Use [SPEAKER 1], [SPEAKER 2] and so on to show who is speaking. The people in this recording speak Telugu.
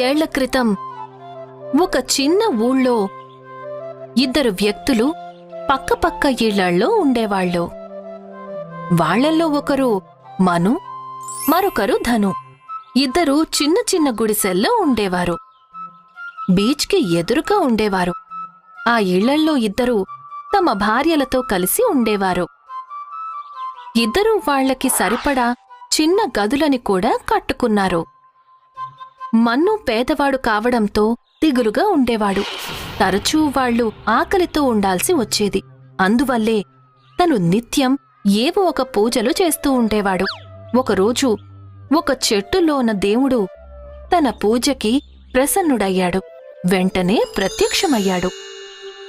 [SPEAKER 1] ఏళ్ల క్రితం ఒక చిన్న ఊళ్ళో ఇద్దరు వ్యక్తులు పక్కపక్క ఇళ్లల్లో ఉండేవాళ్ళు. వాళ్లల్లో ఒకరు మను, మరొకరు ధను. ఇద్దరూ చిన్న చిన్న గుడిసెల్లో ఉండేవారు. బీచ్కి ఎదురుగా ఉండేవారు. ఆ ఇళ్లల్లో ఇద్దరూ తమ భార్యలతో కలిసి ఉండేవారు. ఇద్దరూ వాళ్లకి సరిపడా చిన్న గదులని కూడా కట్టుకున్నారు. మన్ను పేదవాడు కావడంతో దిగులుగా ఉండేవాడు. తరచూ వాళ్లు ఆకలితో ఉండాల్సి వచ్చేది. అందువల్లే తను నిత్యం ఏవో ఒక పూజలు చేస్తూ ఉండేవాడు. ఒకరోజు ఒక చెట్టులోన దేవుడు తన పూజకి ప్రసన్నుడయ్యాడు. వెంటనే ప్రత్యక్షమయ్యాడు.